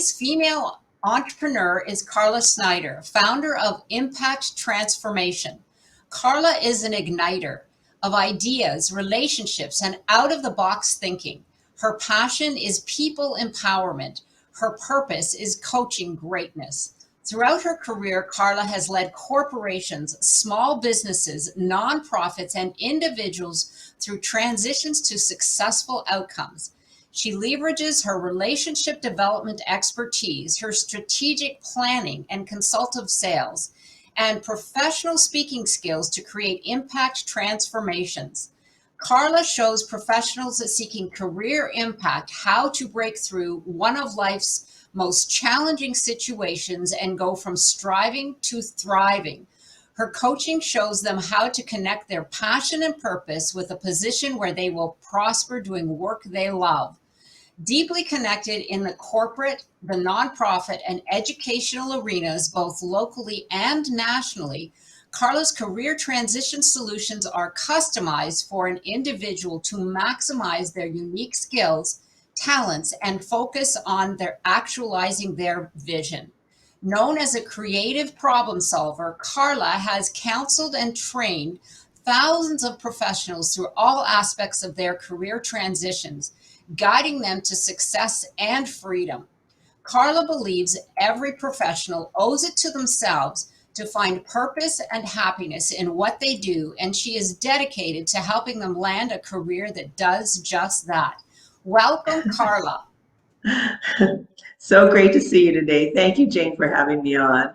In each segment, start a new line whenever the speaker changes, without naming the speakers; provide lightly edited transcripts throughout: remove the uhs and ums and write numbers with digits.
Today's female entrepreneur is Carla Snyder, founder of Impact Transformation. Carla is an igniter of ideas, relationships, and out of the box thinking. Her passion is people empowerment. Her purpose is coaching greatness. Throughout her career, Carla has led corporations, small businesses, nonprofits, and individuals through transitions to successful outcomes. She leverages her relationship development expertise, her strategic planning and consultative sales, and professional speaking skills to create impact transformations. Carla shows professionals seeking career impact how to break through one of life's most challenging situations and go from striving to thriving. Her coaching shows them how to connect their passion and purpose with a position where they will prosper doing work they love. Deeply connected in the corporate, the nonprofit, and educational arenas, both locally and nationally, Carla's career transition solutions are customized for an individual to maximize their unique skills, talents, and focus on their actualizing their vision. Known as a creative problem solver, Carla has counseled and trained thousands of professionals through all aspects of their career transitions, guiding them to success and freedom. Carla believes every professional owes it to themselves to find purpose and happiness in what they do, and she is dedicated to helping them land a career that does just that. Welcome, Carla.
So great to see you today. Thank you, Jane, for having me on.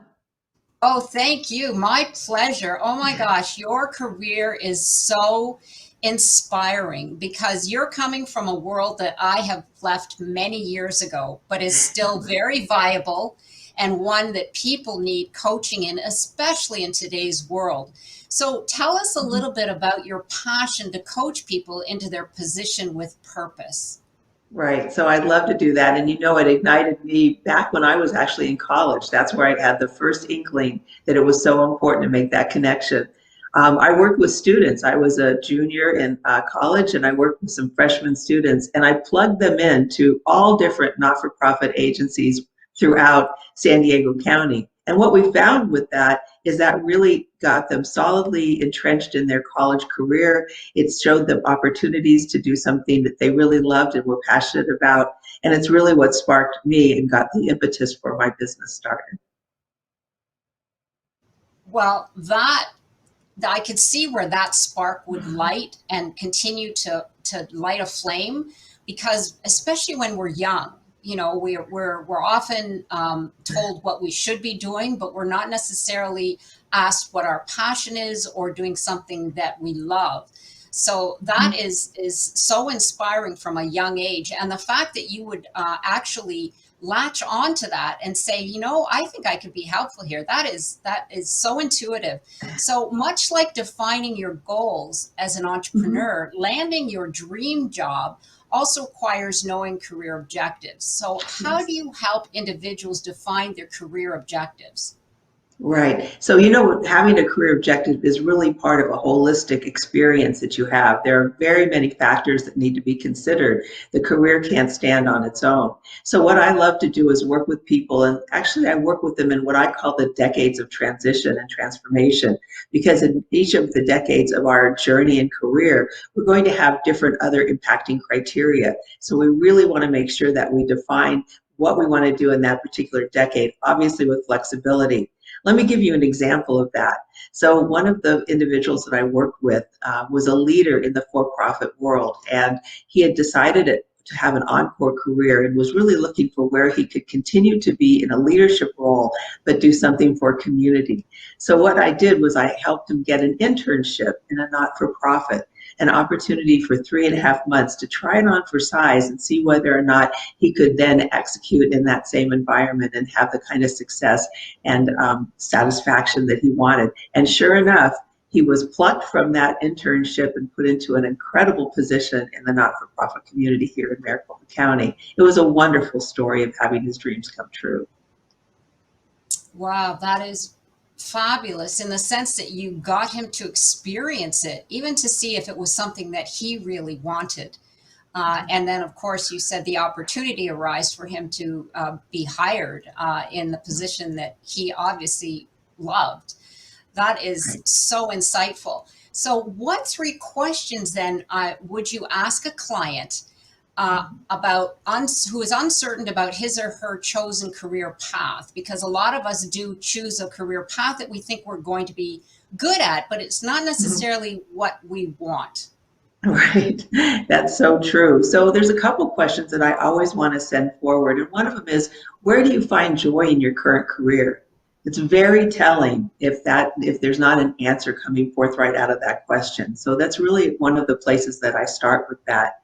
Oh, thank you. My pleasure. Oh my gosh, your career is so inspiring because you're coming from a world that I have left many years ago, but is still very viable and one that people need coaching in, especially in today's world. So tell us a little bit about your passion to coach people into their position with purpose.
Right. So I'd love to do that. And you know, it ignited me back when I was actually in college. That's where I had the first inkling that it was so important to make that connection. I worked with students. I was a junior in college and I worked with some freshman students and I plugged them into all different not-for-profit agencies throughout San Diego County. And what we found with that is that really got them solidly entrenched in their college career. It showed them opportunities to do something that they really loved and were passionate about. And it's really what sparked me and got the impetus for my business started.
Well, that I could see where that spark would light and continue to light a flame, because especially when we're young, you know, we're often told what we should be doing, but we're not necessarily asked what our passion is or doing something that we love. So that is so inspiring from a young age, and the fact that you would actually latch on to that and say, you know, I think I could be helpful here. That is so intuitive. So much like defining your goals as an entrepreneur, landing your dream job also requires knowing career objectives. So how do
Yes.
you help individuals define their career objectives?
Right. So, you know, having a career objective is really part of a holistic experience that you have. There are very many factors that need to be considered. The career can't stand on its own. So, what I love to do is work with people, and actually, I work with them in what I call the decades of transition and transformation, because in each of the decades of our journey and career, we're going to have different other impacting criteria. So, we really want to make sure that we define what we want to do in that particular decade, obviously with flexibility. Let me give you an example of that. So one of the individuals that I worked with was a leader in the for-profit world, and he had decided to have an encore career and was really looking for where he could continue to be in a leadership role, but do something for community. So what I did was I helped him get an internship in a not-for-profit, an opportunity for 3.5 months to try it on for size and see whether or not he could then execute in that same environment and have the kind of success and satisfaction that he wanted. And sure enough, he was plucked from that internship and put into an incredible position in the not-for-profit community here in Maricopa County. It was a wonderful story of having his dreams come true.
Wow, that is fabulous in the sense that you got him to experience it, even to see if it was something that he really wanted. And then, of course, you said the opportunity arose for him to be hired in the position that he obviously loved. That is
Right.
so insightful. So, what three questions then would you ask a client about who is uncertain about his or her chosen career path? Because a lot of us do choose a career path that we think we're going to be good at, but it's not
Mhm.
necessarily what we want.
Right. That's so true. So there's a couple questions that I always want to send forward. And one of them is, where do you find joy in your current career? It's very telling if there's not an answer coming forth right out of that question. So that's really one of the places that I start with that.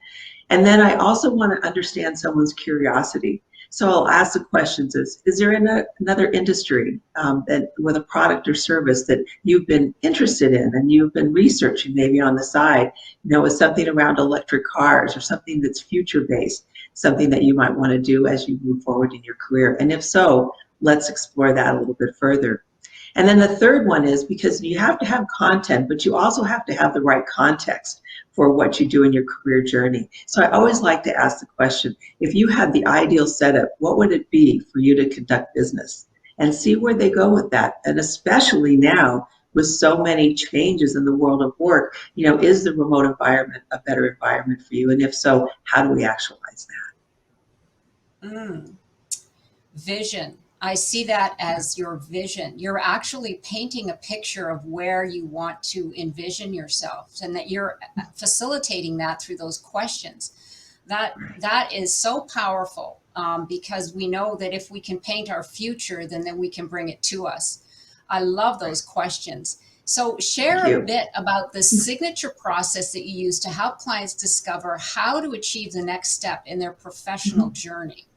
And then I also want to understand someone's curiosity. So I'll ask the questions: is there another industry that with a product or service that you've been interested in and you've been researching maybe on the side? Is something around electric cars or something that's future based, something that you might want to do as you move forward in your career? And if so, let's explore that a little bit further. And then the third one is, because you have to have content, but you also have to have the right context for what you do in your career journey. So I always like to ask the question, if you had the ideal setup, what would it be for you to conduct business? And see where they go with that. And especially now with so many changes in the world of work, is the remote environment a better environment for you? And if so, how do we actualize
Mm. Vision. I see that
that?
as your vision. You're actually painting a picture of where you want to envision yourself, and that you're facilitating that through those questions. That is so powerful, because we know that if we can paint our future, then we can bring it to us. I love
Right.
those questions. So
Thank
share a
you.
bit about the signature process that you use to help clients discover how to achieve the next step in their professional
Mhm.
journey.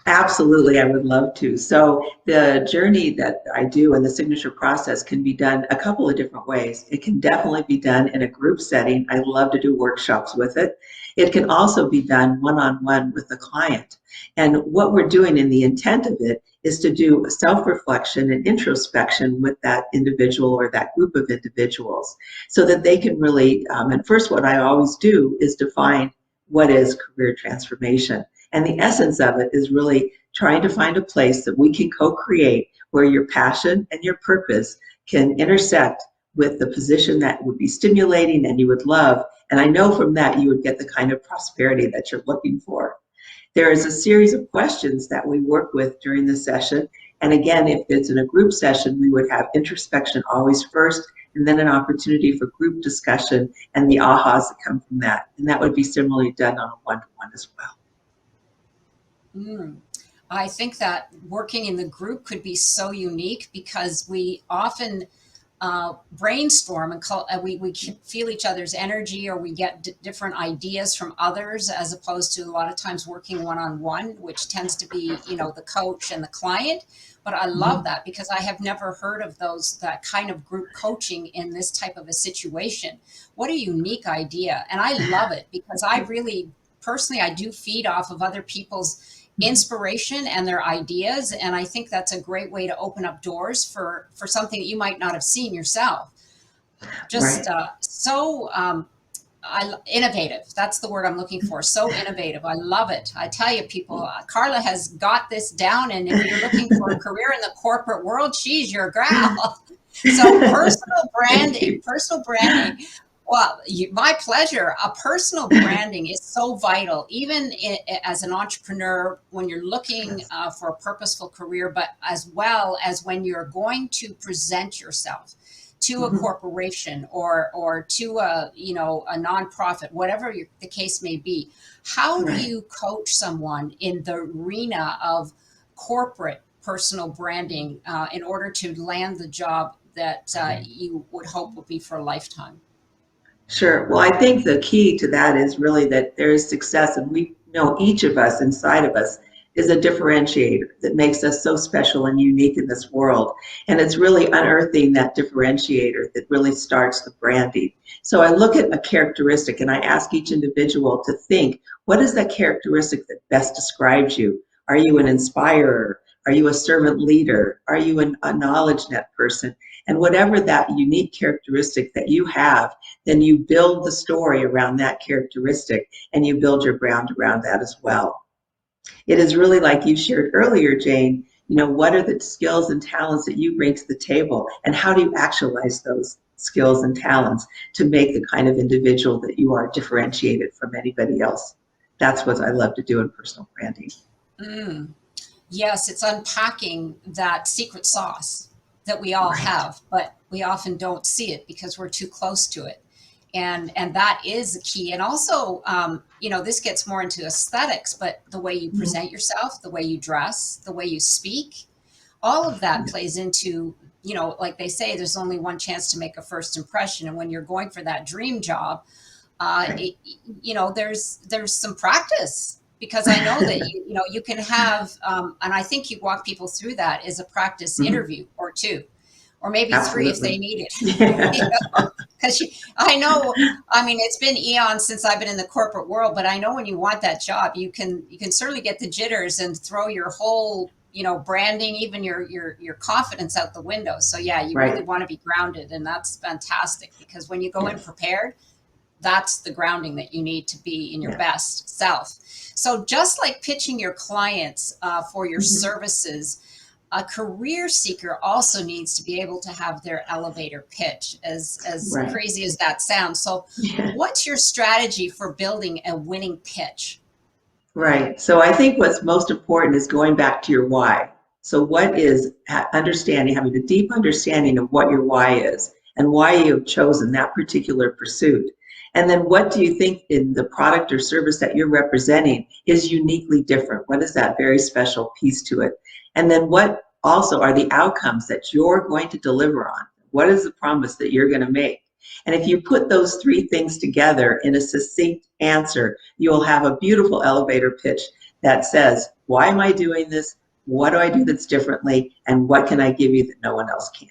Absolutely, I would love to. So the journey that I do and the signature process can be done a couple of different ways. It can definitely be done in a group setting. I love to do workshops with it. It can also be done one-on-one with the client. And what we're doing in the intent of it is to do a self-reflection and introspection with that individual or that group of individuals so that they can really, and first what I always do is define what is career transformation. And the essence of it is really trying to find a place that we can co-create where your passion and your purpose can intersect with the position that would be stimulating and you would love. And I know from that you would get the kind of prosperity that you're looking for. There is a series of questions that we work with during the session. And again, if it's in a group session, we would have introspection always first, and then an opportunity for group discussion and the ahas that come from that. And that would be similarly done on a one-to-one as well.
Mm. I think that working in the group could be so unique because we often brainstorm and we feel each other's energy, or we get different ideas from others, as opposed to a lot of times working one-on-one, which tends to be, the coach and the client. But I love
Mhm.
that because I have never heard of that kind of group coaching in this type of a situation. What a unique idea. And I love it because I really, personally, I do feed off of other people's inspiration and their ideas, and I think that's a great way to open up doors for something that you might not have seen yourself. Just
Right.
so innovative. That's the word I'm looking for. So innovative. I love it. I tell you, people, Carla has got this down, and if you're looking for a career in the corporate world, she's your gal. So
Thank you.
personal branding. Well, my pleasure. A personal branding is so vital, even as an entrepreneur, when you're looking
Yes.
for a purposeful career, but as well as when you're going to present yourself to a
Mhm.
corporation, or to a nonprofit, whatever the case may be. How do
Right.
you coach someone in the arena of corporate personal branding in order to land the job that
Right.
you would hope would be for a lifetime?
Sure. Well, I think the key to that is really that there is success, and we know each of us inside of us is a differentiator that makes us so special and unique in this world. And it's really unearthing that differentiator that really starts the branding. So I look at a characteristic and I ask each individual to think, what is that characteristic that best describes you? Are you an inspirer? Are you a servant leader? Are you a knowledge net person? And whatever that unique characteristic that you have, then you build the story around that characteristic and you build your brand around that as well. It is really like you shared earlier, Jane, what are the skills and talents that you bring to the table, and how do you actualize those skills and talents to make the kind of individual that you are differentiated from anybody else? That's what I love to do in personal branding.
Mm. Yes, it's unpacking that secret sauce that we all
Right.
have, but we often don't see it because we're too close to it. And that is the key. And also, this gets more into aesthetics, but the way you
Mhm.
present yourself, the way you dress, the way you speak, all of that plays into, like they say, there's only one chance to make a first impression. And when you're going for that dream job,
Right.
it, there's some practice, because I know that you can have, and I think you walk people through that, is a practice
Mhm.
interview or two, or maybe three if they
Absolutely.
need it.
Yeah.
Because I know, I mean, it's been eons since I've been in the corporate world, but I know when you want that job, you can certainly get the jitters and throw your whole, branding, even your confidence out the window. So yeah, you really
Right.
want to be grounded, and that's fantastic, because when you go in
Yes.
prepared, that's the grounding that you need to be in your
Yes.
best self. So just like pitching your clients for your
Mhm.
services, a career seeker also needs to be able to have their elevator pitch, as
Right.
crazy as that sounds. So
Yeah.
what's your strategy for building a winning pitch?
Right. So I think what's most important is going back to your why. So what is understanding, having a deep understanding of what your why is and why you have chosen that particular pursuit. And then what do you think in the product or service that you're representing is uniquely different? What is that very special piece to it? And then what also are the outcomes that you're going to deliver on? What is the promise that you're going to make? And if you put those three things together in a succinct answer, you will have a beautiful elevator pitch that says, why am I doing this? What do I do that's differently? And what can I give you that no one else can?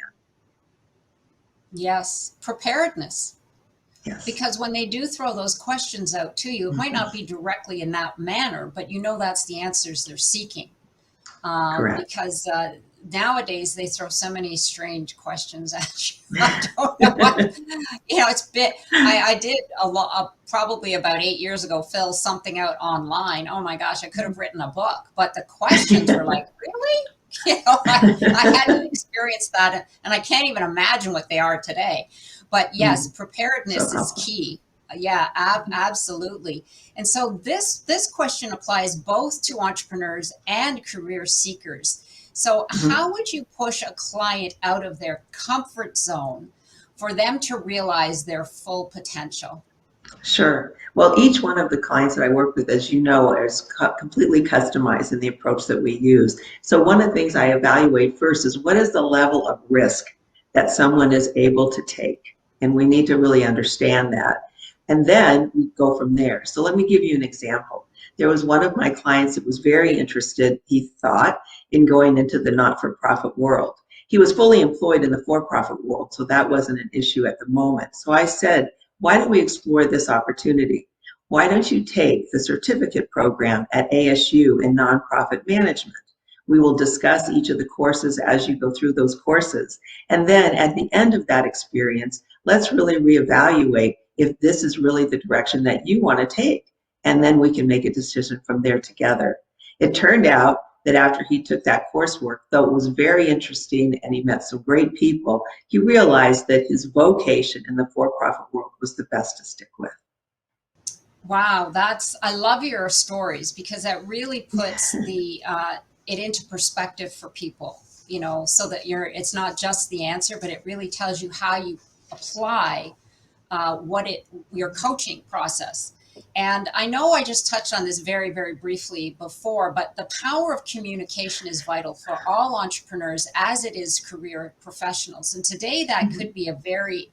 Yes, preparedness.
Yes.
Because when they do throw those questions out to you, it might not
Mhm.
be directly in that manner, but that's the answers they're seeking.
Correct.
Because nowadays they throw so many strange questions at you. I don't know what, it's bit. I did a lot, probably about 8 years ago, fill something out online. Oh my gosh, I could have written a book, but the questions were like, really? I hadn't experienced that, and I can't even imagine what they are today. But yes,
So
preparedness is
helpful.
key. Yeah, absolutely. And so this question applies both to entrepreneurs and career seekers. So
Mhm.
how would you push a client out of their comfort zone for them to realize their full potential?
Sure. Well, each one of the clients that I work with, as you know, is completely customized in the approach that we use. So one of the things I evaluate first is what is the level of risk that someone is able to take? And we need to really understand that. And then we go from there. So let me give you an example. There was one of my clients that was very interested, he thought, in going into the not-for-profit world. He was fully employed in the for-profit world, so that wasn't an issue at the moment. So I said, why don't we explore this opportunity? Why don't you take the certificate program at ASU in nonprofit management? We will discuss each of the courses as you go through those courses. And then at the end of that experience, let's really reevaluate if this is really the direction that you want to take. And then we can make a decision from there together. It turned out that after he took that coursework, though it was very interesting and he met some great people, he realized that his vocation in the for-profit world was the best to stick with.
Wow, I love your stories, because that really puts the it into perspective for people, so that it's not just the answer, but it really tells you how you apply what it your coaching process. And I know I just touched on this very, very briefly before, but the power of communication is vital for all entrepreneurs, as it is career professionals. And today that
Mhm.
could be a very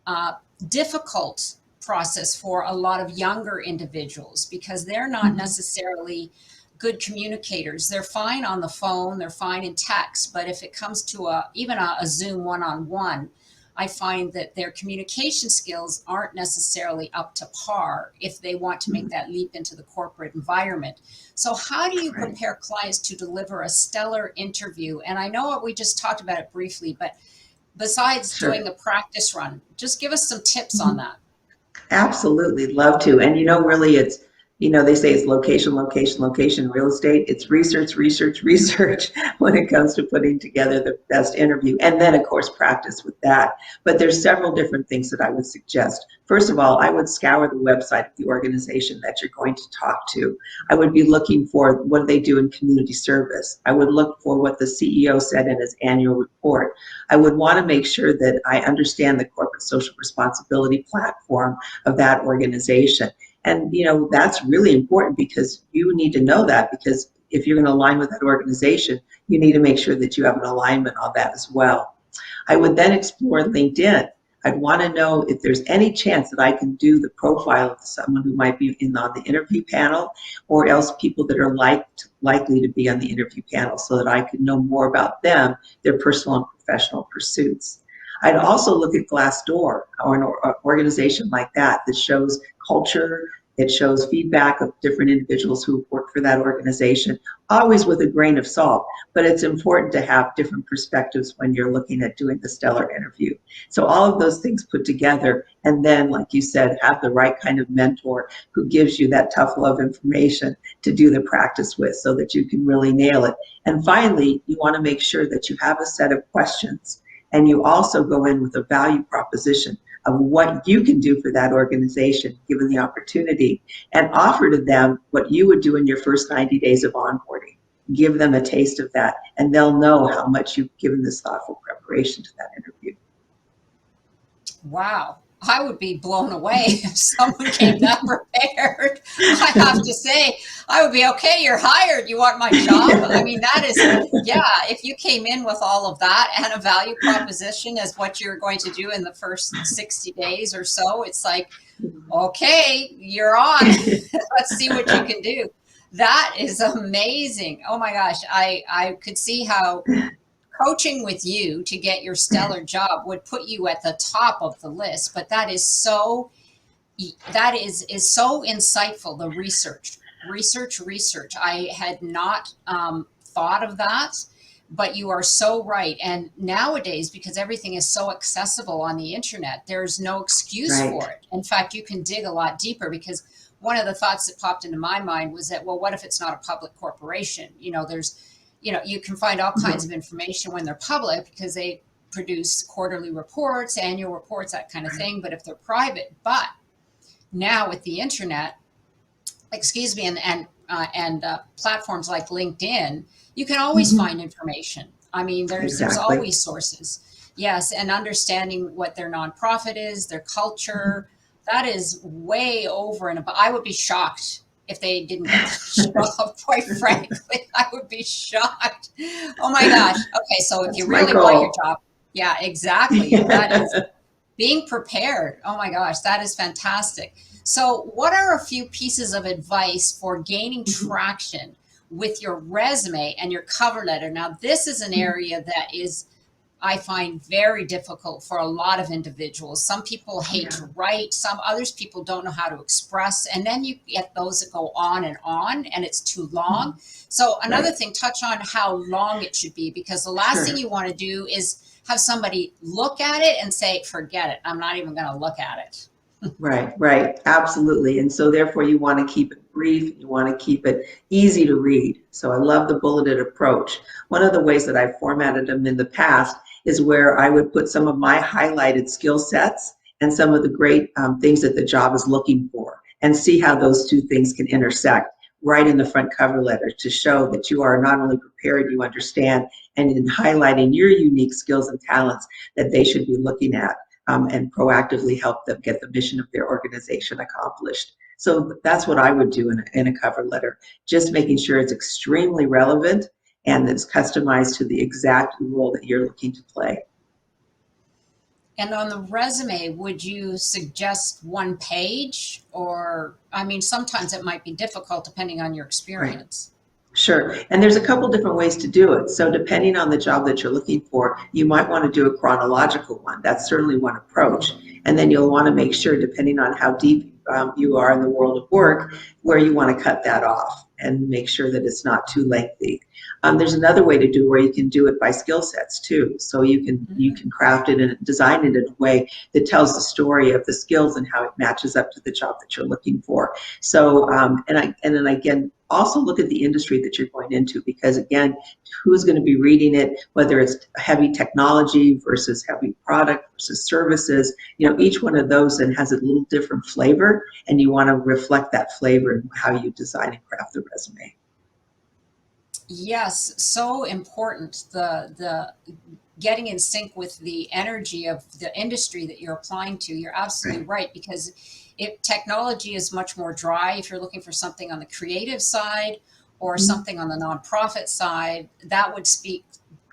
uh, difficult process for a lot of younger individuals, because they're not
Mhm.
necessarily good communicators. They're fine on the phone, they're fine in text, but if it comes to even a Zoom one-on-one, I find that their communication skills aren't necessarily up to par if they want to make
Mhm.
that leap into the corporate environment. So how do you
Right.
prepare clients to deliver a stellar interview? And I know we just talked about it briefly, but besides doing
Sure.
a practice run? Just give us some tips on that.
Absolutely, love to. And really it's, they say it's location, location, location, real estate. It's research, research, research when it comes to putting together the best interview. And then, of course, practice with that. But there's several different things that I would suggest. First of all, I would scour the website of the organization that you're going to talk to. I would be looking for what they do in community service. I would look for what the CEO said in his annual report. I would want to make sure that I understand the corporate social responsibility platform of that organization. And that's really important because you need to know that, because if you're going to align with that organization, you need to make sure that you have an alignment on that as well. I would then explore LinkedIn. I'd want to know if there's any chance that I can do the profile of someone who might be on the interview panel, or else people that are likely to be on the interview panel, so that I could know more about them, their personal and professional pursuits. I'd also look at Glassdoor, or an organization like that shows culture. It shows feedback of different individuals who work for that organization, always with a grain of salt. But it's important to have different perspectives when you're looking at doing the stellar interview. So all of those things put together, and then, like you said, have the right kind of mentor who gives you that tough love information to do the practice with, so that you can really nail it. And finally, you want to make sure that you have a set of questions, and you also go in with a value proposition of what you can do for that organization given the opportunity, and offer to them what you would do in your first 90 days of onboarding. Give them a taste of that, and they'll know how much you've given this thoughtful preparation to that interview.
Wow. I would be blown away if someone came that prepared. I have to say, I would be, okay, you're hired. You want my job? I mean, that is, yeah, if you came in with all of that and a value proposition as what you're going to do in the first 60 days or so, it's like, okay, you're on. Let's see what you can do. That is amazing. Oh my gosh. I could see how coaching with you to get your stellar job would put you at the top of the list, but that is so insightful. The research. I had not thought of that, but you are so right. And nowadays, because everything is so accessible on the internet, there's no excuse
Right.
for it. In fact, you can dig a lot deeper, because one of the thoughts that popped into my mind was that, well, what if it's not a public corporation? You can find all kinds of information when they're public, because they produce quarterly reports, annual reports, that kind of thing. But if they're private, but now with the internet, excuse me, and platforms like LinkedIn, you can always
Mhm.
find information. I mean, there's
Exactly.
always sources. Yes, and understanding what their nonprofit is, their culture, that is way over and above. I would be shocked if they didn't get the job, quite frankly. I would be shocked. Oh my gosh. Okay, so if you
That's my
really want your
goal.
job, yeah, exactly. That is being prepared. Oh my gosh, that is fantastic. So, what are a few pieces of advice for gaining traction with your resume and your cover letter? Now, this is an area that is, I find, very difficult for a lot of individuals. Some people hate
Yeah.
to write, some others people don't know how to express, and then you get those that go on and it's too long. So, another
Right.
thing, touch on how long it should be, because the last thing
Sure.
you want to do is have somebody look at it and say, forget it, I'm not even going to look at it.
Right, right, absolutely. And so therefore you want to keep it brief, you want to keep it easy to read. So I love the bulleted approach. One of the ways that I've formatted them in the past is where I would put some of my highlighted skill sets and some of the great things that the job is looking for, and see how those two things can intersect right in the front cover letter, to show that you are not only prepared, you understand, and in highlighting your unique skills and talents that they should be looking at, and proactively help them get the mission of their organization accomplished. So that's what I would do in a cover letter, just making sure it's extremely relevant and that it's customized to the exact role that you're looking to play.
And on the resume, would you suggest one page? Or, I mean, sometimes it might be difficult depending on your
Right.
experience.
Sure. And there's a couple different ways to do it. So depending on the job that you're looking for, you might want to do a chronological one. That's certainly one approach. And then you'll want to make sure, depending on how deep you you are in the world of work, where you want to cut that off and make sure that it's not too lengthy. There's another way to do where you can do it by skill sets too. So you can craft it and design it in a way that tells the story of the skills and how it matches up to the job that you're looking for. So and then again, also look at the industry that you're going into, because again, who's going to be reading it, whether it's heavy technology versus heavy product versus services. Each one of those then has a little different flavor, and you want to reflect that flavor in how you design and craft the resume.
Yes, so important. The getting in sync with the energy of the industry that you're applying to. You're absolutely right, because if technology is much more dry, if you're looking for something on the creative side or something on the nonprofit side, that would speak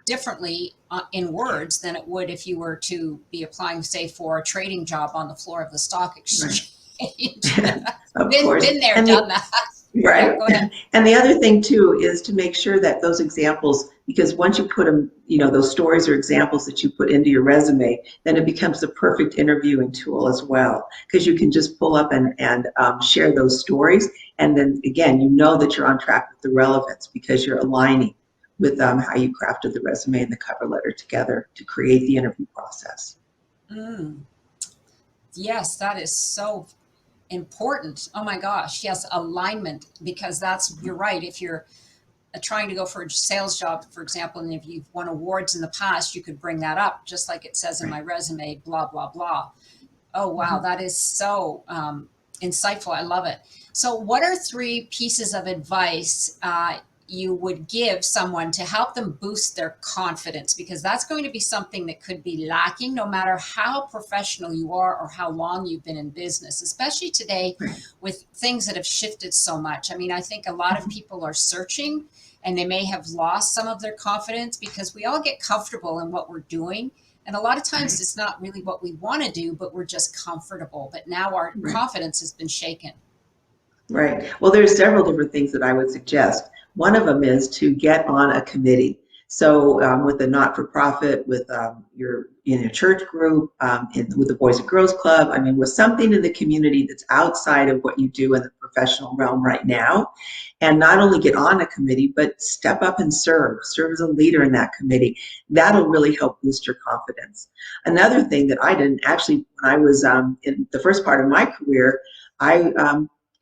differently in words than it would if you were to be applying, say, for a trading job on the floor of the stock exchange.
Of
been,
course.
been there,
And
done that. Yeah,
right.
go ahead.
And the other thing too is to make sure that those examples, because once you put them, those stories or examples that you put into your resume, then it becomes the perfect interviewing tool as well, because you can just pull up and share those stories. And then again, that you're on track with the relevance, because you're aligning with how you crafted the resume and the cover letter together to create the interview process.
Mm, yes, that is so important. Oh my gosh, yes, alignment, because you're right. If you're trying to go for a sales job, for example, and if you've won awards in the past, you could bring that up, just like it says in my resume, blah, blah, blah. Oh, wow, that is so insightful. I love it. So, what are three pieces of advice you would give someone to help them boost their confidence? Because that's going to be something that could be lacking no matter how professional you are or how long you've been in business, especially today with things that have shifted so much. I mean, I think a lot of people are searching and they may have lost some of their confidence because we all get comfortable in what we're doing. And a lot of times it's not really what we want to do, but we're just comfortable. But now our confidence has been shaken.
Right. Well, there's several different things that I would suggest. One of them is to get on a committee. So with a not-for-profit, with your in a church group, with the Boys and Girls Club, I mean, with something in the community that's outside of what you do in the professional realm right now, and not only get on a committee, but step up and serve as a leader in that committee. That'll really help boost your confidence. Another thing that I didn't actually, when I was in the first part of my career, I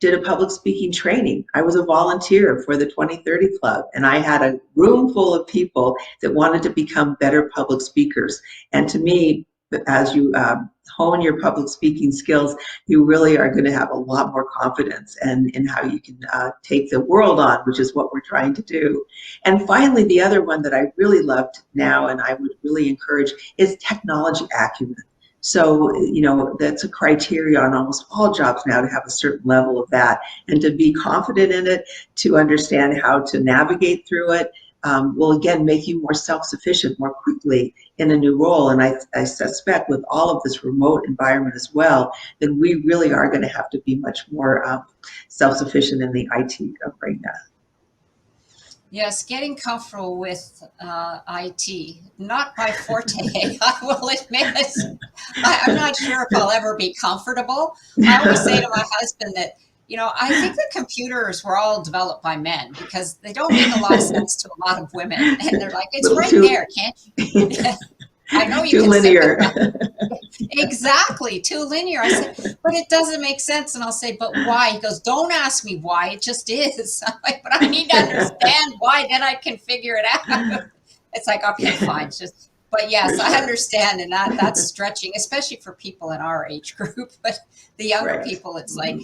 did a public speaking training. I was a volunteer for the 2030 Club, and I had a room full of people that wanted to become better public speakers. And to me, as you hone your public speaking skills, you really are going to have a lot more confidence in how you can take the world on, which is what we're trying to do. And finally, the other one that I really loved now, and I would really encourage, is technology acumen. So, that's a criteria on almost all jobs now, to have a certain level of that and to be confident in it, to understand how to navigate through it, will again make you more self-sufficient more quickly in a new role. And I suspect with all of this remote environment as well, then we really are going to have to be much more self-sufficient in the IT arena.
Yes, getting comfortable with IT, not my forte, I will admit. I'm not sure if I'll ever be comfortable. I always say to my husband that, I think the computers were all developed by men because they don't make a lot of sense to a lot of women. And they're like, it's
Little
right
too
there, can't you? I know you
too
can
linear.
sympathize. Exactly, too linear. I said, but it doesn't make sense. And I'll say, but why? He goes, don't ask me why. It just is. I'm like, but I need to understand why, then I can figure it out. It's like, okay, fine. Just, but
For
yes, I
sure.
understand. And that's stretching, especially for people in our age group. But the younger
Right.
people, it's like,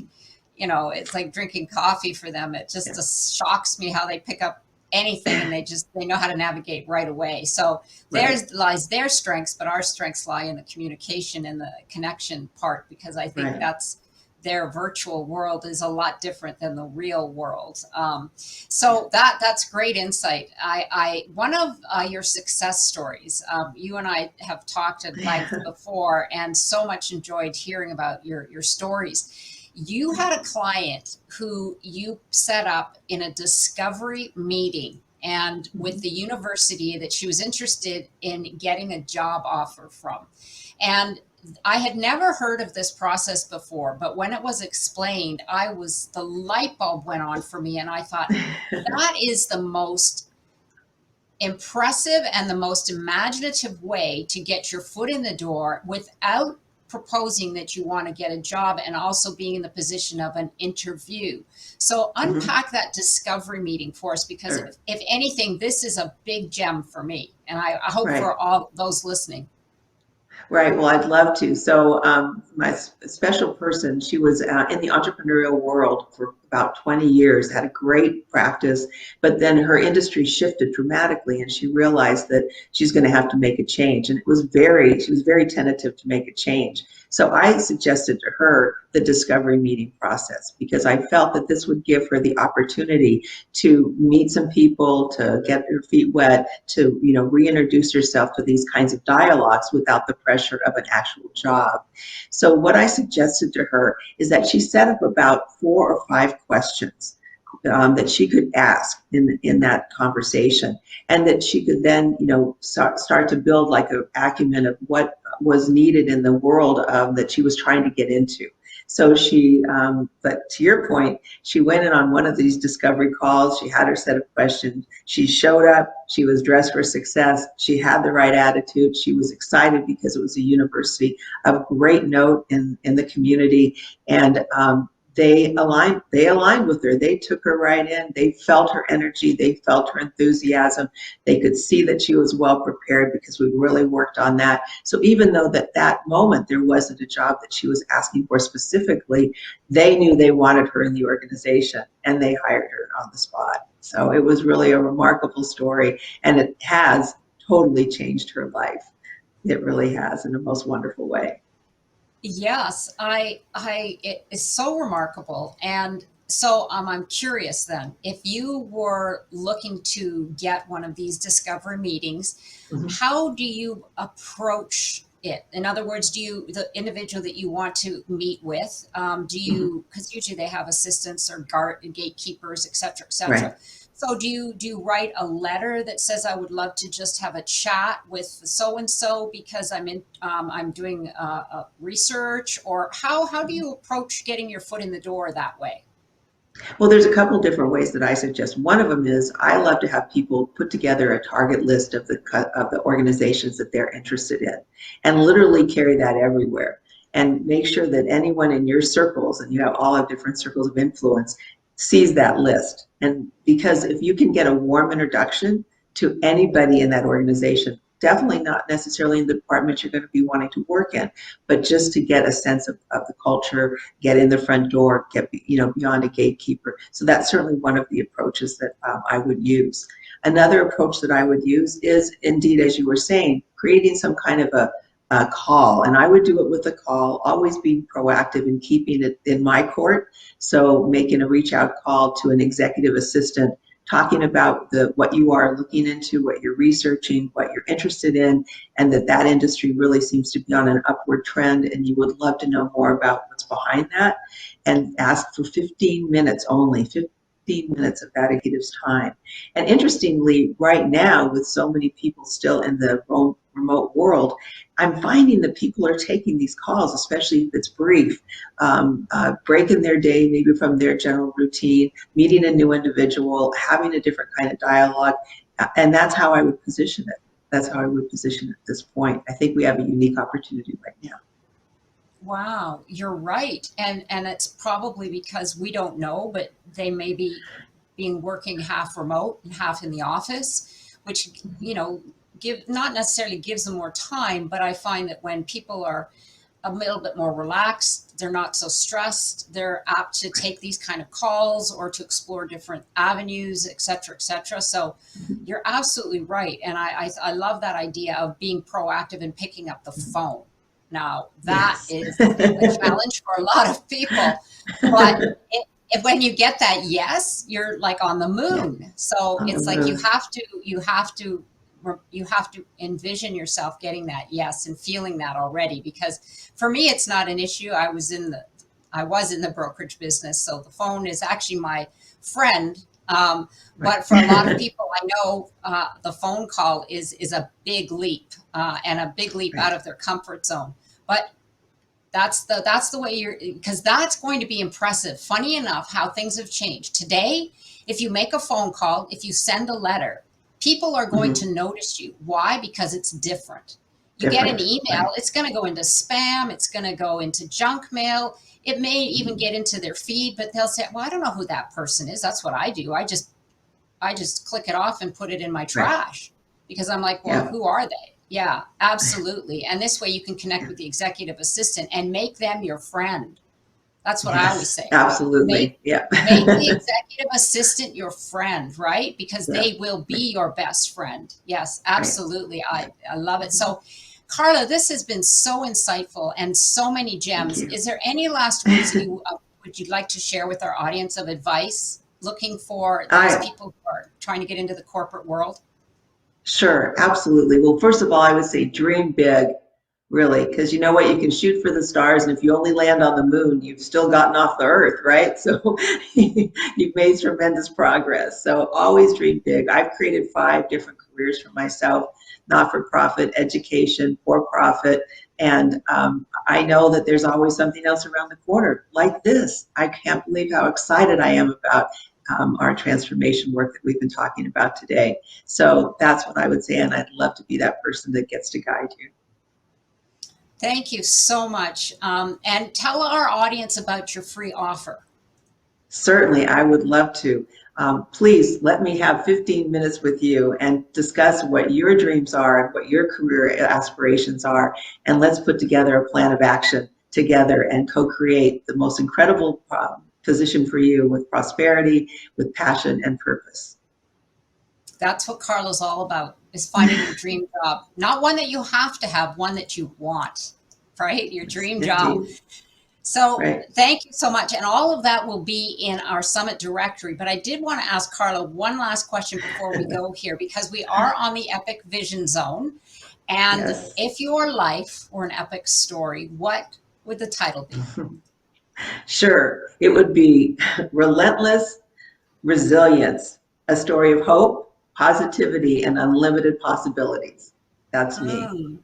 it's like drinking coffee for them. It
Yeah.
just shocks me how they pick up anything and they know how to navigate right away. So
Right.
there's lies their strengths, but our strengths lie in the communication and the connection part, because I think
Right.
that's their virtual world is a lot different than the real world.
Yeah.
So that's great insight. I one of your success stories. You and I have talked at length before, and so much enjoyed hearing about your stories. You had a client who you set up in a discovery meeting and with the university that she was interested in getting a job offer from. And I had never heard of this process before, but when it was explained, the light bulb went on for me, and I thought, that is the most impressive and the most imaginative way to get your foot in the door without proposing that you want to get a job and also being in the position of an interview. So
Mhm.
unpack that discovery meeting for us, because
Sure.
if anything, this is a big gem for me, and I hope
Right.
for all those listening.
Right. Well, I'd love to. So, my special person, she was in the entrepreneurial world for about 20 years, had a great practice, but then her industry shifted dramatically, and she realized that she's going to have to make a change. And she was very tentative to make a change. So I suggested to her the discovery meeting process because I felt that this would give her the opportunity to meet some people, to get her feet wet, to reintroduce herself to these kinds of dialogues without the pressure of an actual job. So what I suggested to her is that she set up about 4 or 5 questions that she could ask in that conversation, and that she could then start to build like an acumen of what was needed in the world that she was trying to get into. So but to your point, she went in on one of these discovery calls. She had her set of questions. She showed up. She was dressed for success. She had the right attitude. She was excited because it was a university of great note in the community. And they aligned with her. They took her right in. They felt her energy. They felt her enthusiasm. They could see that she was well prepared because we really worked on that. So even though that moment there wasn't a job that she was asking for specifically, they knew they wanted her in the organization, and they hired her on the spot. So it was really a remarkable story, and it has totally changed her life. It really has, in a most wonderful way.
Yes, it is so remarkable. And so I'm curious then, if you were looking to get one of these discovery meetings,
Mhm.
how do you approach it? In other words, the individual that you want to meet with,
Mhm.
because usually they have assistants or guard, gatekeepers, et cetera, et cetera.
Right.
So do you write a letter that says, I would love to just have a chat with so and so because I'm doing research, or how do you approach getting your foot in the door that way?
Well, there's a couple different ways that I suggest. One of them is I love to have people put together a target list of the organizations that they're interested in, and literally carry that everywhere. And make sure that anyone in your circles, and you have all of different circles of influence, sees that list. And because if you can get a warm introduction to anybody in that organization, definitely not necessarily in the department you're going to be wanting to work in, but just to get a sense of the culture, get in the front door, get beyond a gatekeeper. So that's certainly one of the approaches that I would use. Another approach that I would use is indeed, as you were saying, creating some kind of a call. And I would do it with a call, always being proactive and keeping it in my court. So making a reach out call to an executive assistant, talking about what you are looking into, what you're researching, what you're interested in, and that industry really seems to be on an upward trend, and you would love to know more about what's behind that, and ask for 15 minutes only. 15 minutes of that executive's time. And interestingly, right now, with so many people still in the remote world, I'm finding that people are taking these calls, especially if it's brief, breaking their day maybe from their general routine, meeting a new individual, having a different kind of dialogue. And that's how I would position it. That's how I would position it at this point. I think we have a unique opportunity right now.
Wow, you're right. And it's probably because we don't know, but they may be being working half remote and half in the office, which, give not necessarily gives them more time, but I find that when people are a little bit more relaxed, they're not so stressed, they're apt to take these kind of calls or to explore different avenues, et cetera, et cetera. So you're absolutely right. And I love that idea of being proactive and picking up the phone. Now, that
Yes.
is a challenge for a lot of people, but when you get that yes, you're like on the
Yeah,
moon. So
on the
it's like
move.
you have to envision yourself getting that yes and feeling that already, because for me it's not an issue. I was in the brokerage business, so the phone is actually my friend.
Right.
But for a lot of people I know, the phone call is a big leap, and a big leap
Right.
out of their comfort zone. But that's the way because that's going to be impressive. Funny enough, how things have changed. Today, if you make a phone call, if you send a letter, people are going to notice you. Why? Because it's different. You get an
Different,
email,
right.
it's going to go into spam, it's going to go into junk mail. It may even get into their feed, but they'll say, well, I don't know who that person is. That's what I do. I just click it off and put it in my
Right.
trash because I'm like, well,
Yeah.
who are they? Yeah, absolutely. And this way you can connect with the executive assistant and make them your friend. That's what I always
Yes,
say. Make
absolutely. Yeah.
make the executive assistant your friend, right? Because
Yeah.
they will be your best friend. Yes,
Right.
absolutely. I love it. So, Carla, this has been so insightful and so many
Thank
gems.
you.
Is there any last words you would you like to share with our audience of advice looking for those
I
people who are trying to get into the corporate world?
Sure, absolutely. Well, first of all, I would say dream big, really, because you know what? You can shoot for the stars, and if you only land on the moon, you've still gotten off the earth, right? So you've made tremendous progress. So always dream big. I've created 5 different careers for myself: not-for-profit, education, for-profit, and I know that there's always something else around the corner, like this. I can't believe how excited I am about our transformation work that we've been talking about today. So that's what I would say, and I'd love to be that person that gets to guide you.
Thank you so much. And tell our audience about your free offer.
Certainly, I would love to. Please let me have 15 minutes with you and discuss what your dreams are and what your career aspirations are, and let's put together a plan of action together and co-create the most incredible position for you with prosperity, with passion and purpose.
That's what Carla's all about, is finding your dream job. Not one that you have to have, one that you want, right? Your
Yes,
dream job.
indeed.
So
Right.
thank you so much. And all of that will be in our summit directory. But I did want to ask Carla one last question before we go here, because we are on the Epic Vision Zone. And
Yes.
if your life were an epic story, what would the title be?
Sure. It would be Relentless Resilience, a story of hope, positivity, and unlimited possibilities. That's me.
Mm,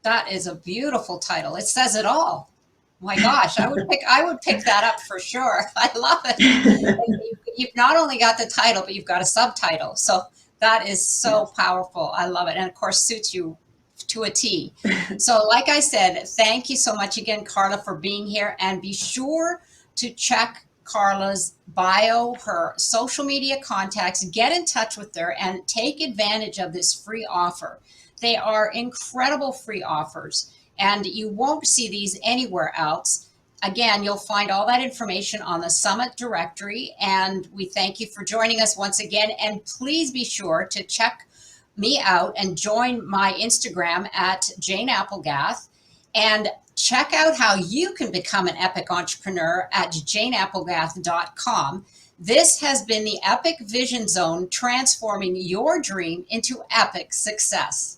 that is a beautiful title. It says it all. My gosh, I would pick that up for sure. I love it. And you've not only got the title, but you've got a subtitle. So that is so
Yes.
powerful. I love it. And of course, suits you to a T. So, like I said, thank you so much again, Carla, for being here. And be sure to check Carla's bio, her social media contacts, get in touch with her, and take advantage of this free offer. They are incredible free offers, and you won't see these anywhere else. Again, you'll find all that information on the Summit directory. And we thank you for joining us once again. And please be sure to check me out and join my Instagram at Jane Applegath, and check out how you can become an epic entrepreneur at janeapplegath.com. This has been the Epic Vision Zone, transforming your dream into epic success.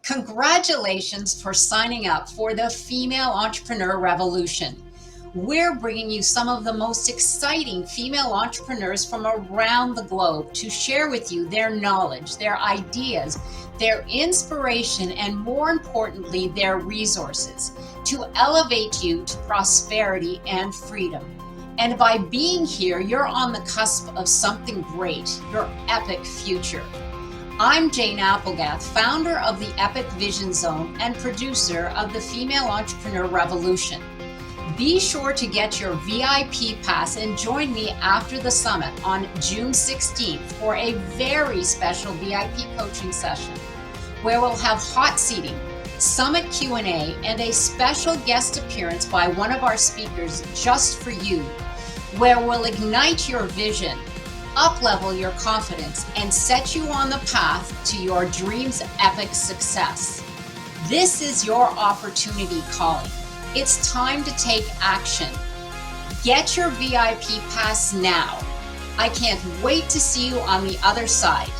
Congratulations for signing up for the Female Entrepreneur Revolution. We're bringing you some of the most exciting female entrepreneurs from around the globe to share with you their knowledge, their ideas, their inspiration, and more importantly, their resources to elevate you to prosperity and freedom. And by being here, you're on the cusp of something great, your epic future. I'm Jane Applegath, founder of the Epic Vision Zone and producer of the Female Entrepreneur Revolution. Be sure to get your VIP pass and join me after the summit on June 16th for a very special VIP coaching session where we'll have hot seating, summit Q&A, and a special guest appearance by one of our speakers just for you, where we'll ignite your vision, up-level your confidence, and set you on the path to your dreams' epic success. This is your opportunity calling. It's time to take action. Get your VIP pass now. I can't wait to see you on the other side.